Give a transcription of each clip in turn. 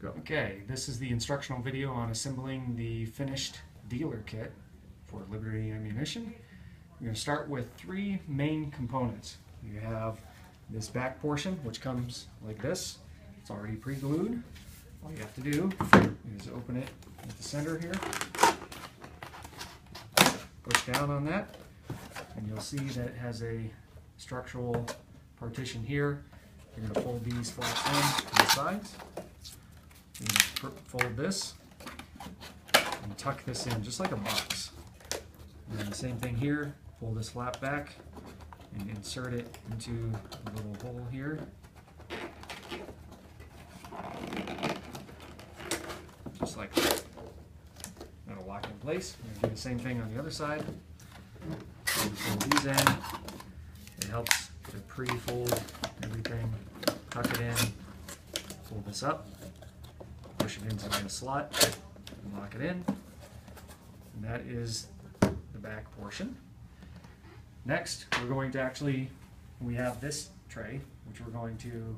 Go. Okay, this is the instructional video on assembling the finished dealer kit for Liberty Ammunition. We're going to start with three main components. You have this back portion, which comes like this. It's already pre-glued. All you have to do is open it at the center here, push down on that, and you'll see that it has a structural partition here. You're going to fold these flaps in to the sides. You're going to fold this and tuck this in just like a box. And then the same thing here, pull this flap back and insert it into a little hole here. Just like that. That'll lock in place. We're going to do the same thing on the other side. Fold these in. It helps to pre-fold everything. Tuck it in. Pull this up. Push it into the slot. And lock it in. And that is the back portion. Next, we're going to we have this tray, which we're going to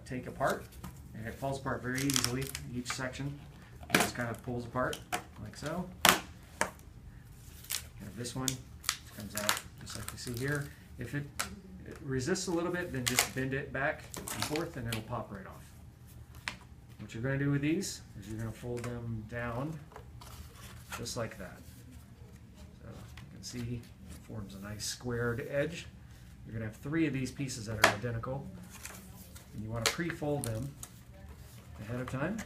take apart. And it falls apart very easily, each section. It just kind of pulls apart, like so. And this one comes out just like you see here. If it resists a little bit, then just bend it back and forth and it'll pop right off. What you're going to do with these is you're going to fold them down just like that. So you can see it forms a nice squared edge. You're going to have three of these pieces that are identical. And you want to pre-fold them ahead of time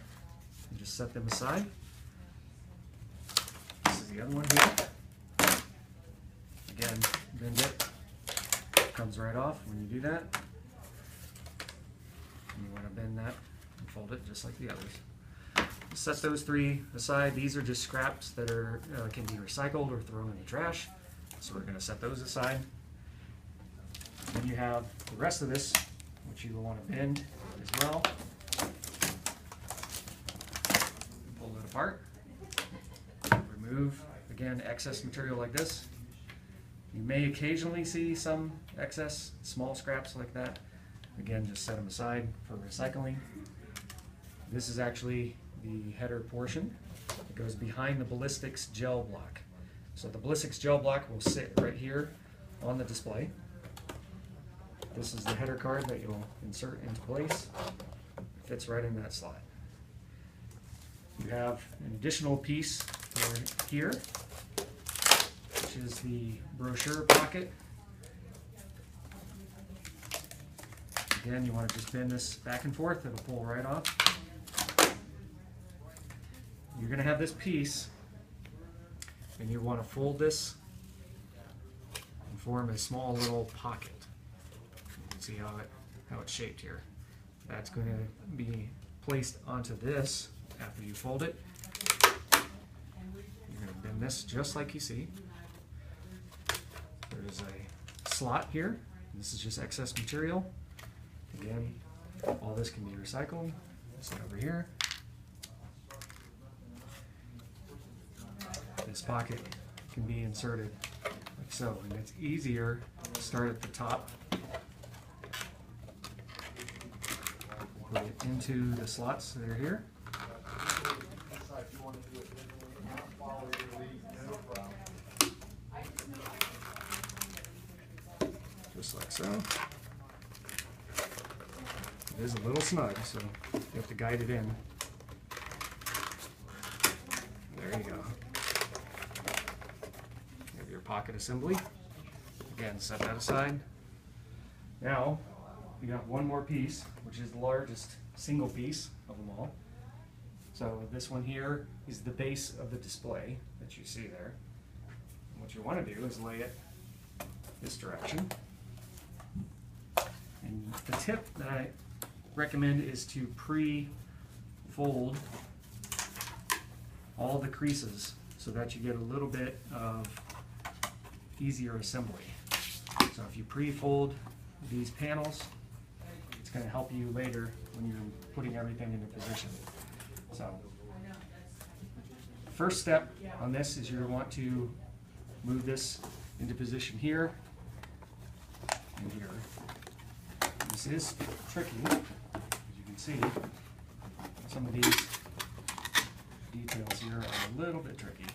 and just set them aside. This is the other one here. Again, bend it. Comes right off when you do that. And you want to bend that and fold it just like the others. Set those three aside. These are just scraps that are can be recycled or thrown in the trash. So we're going to set those aside. Then you have the rest of this, which you will want to bend as well. Pull it apart. Remove, again, excess material like this. You may occasionally see some excess small scraps like that. Again, just set them aside for recycling. This is actually the header portion. It goes behind the Ballistics Gel block. So the Ballistics Gel block will sit right here on the display. This is the header card that you'll insert into place. It fits right in that slot. You have an additional piece here, which is the brochure pocket. Again, you want to just bend this back and forth. It'll pull right off. You're going to have this piece, and you want to fold this and form a small little pocket. You can see how it's shaped here. That's going to be placed onto this after you fold it. You're going to bend this just like you see. There's a slot here. This is just excess material. Again, all this can be recycled. This over here. This pocket can be inserted like so, and it's easier to start at the top. Put it into the slots that are here. Just like so. It is a little snug, so you have to guide it in. There you go. You have your pocket assembly. Again, set that aside. Now, we got one more piece, which is the largest single piece of them all. So this one here is the base of the display that you see there. And what you want to do is lay it this direction. And the tip that I recommend is to pre-fold all the creases so that you get a little bit of easier assembly. So if you pre-fold these panels, it's going to help you later when you're putting everything into position. So first step on this is you want to move this into position here and here. This is tricky, as you can see. some of these details here are a little bit tricky.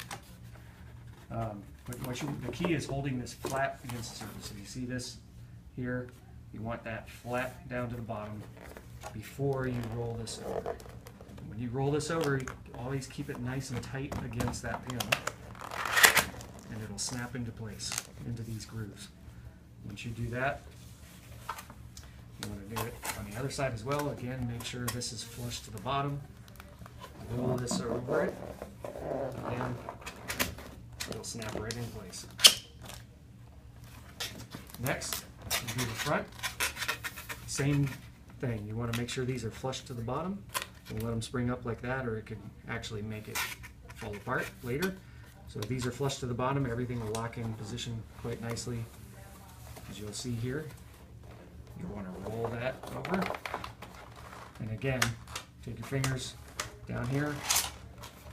But the key is holding this flat against the surface. So you see this here, you want that flat down to the bottom before you roll this over. When you roll this over, you always keep it nice and tight against that panel, and it'll snap into place, into these grooves. Once you do that, you want to do it on the other side as well. Again, make sure this is flush to the bottom. Roll this over it, and it'll snap right in place. Next, you do the front. Same thing. You want to make sure these are flush to the bottom. Don't let them spring up like that, or it could actually make it fall apart later. So if these are flush to the bottom, everything will lock in position quite nicely. As you'll see here, you want to roll that over. And again, take your fingers down here,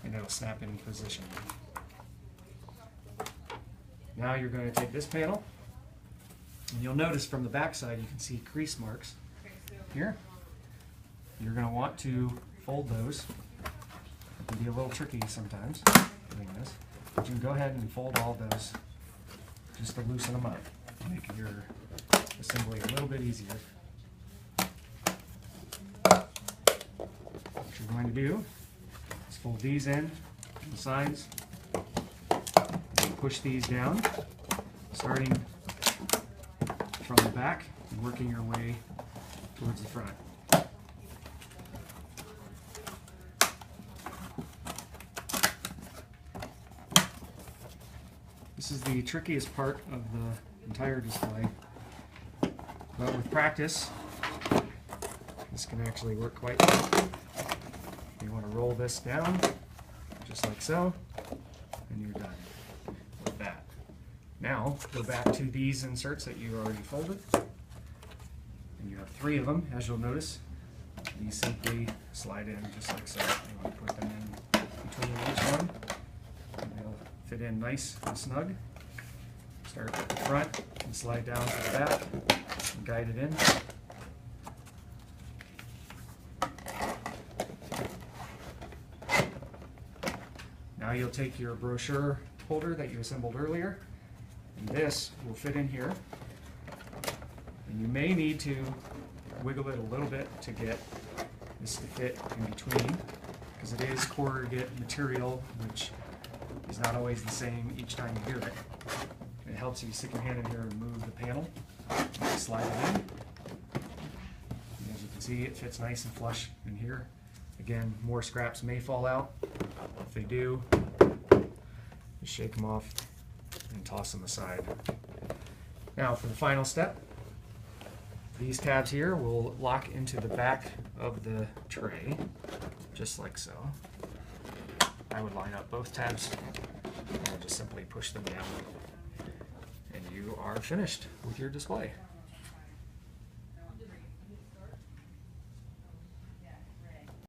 and it'll snap in position. Now you're going to take this panel, and you'll notice from the back side you can see crease marks here. You're going to want to fold those. It can be a little tricky sometimes doing this, but you can go ahead and fold all those just to loosen them up, make your assembly a little bit easier. What you're going to do is fold these in on the sides, and push these down, starting from the back and working your way towards the front. This is the trickiest part of the entire display, but with practice, this can actually work quite well. You want to roll this down, just like so, and you're done with that. Now, go back to these inserts that you already folded, and you have 3 of them, as you'll notice. These simply slide in just like so. You want to put them in between each one, and they'll fit in nice and snug. Start at the front and slide down to the back and guide it in. Now you'll take your brochure holder that you assembled earlier, and this will fit in here. And you may need to wiggle it a little bit to get this to fit in between, because it is corrugate material, which is not always the same each time you do it. It helps if you stick your hand in here and move the panel, and slide it in. And as you can see, it fits nice and flush in here. Again, more scraps may fall out. If they do, just shake them off and toss them aside. Now for the final step, these tabs here will lock into the back of the tray, just like so. I would line up both tabs and just simply push them down, and you are finished with your display.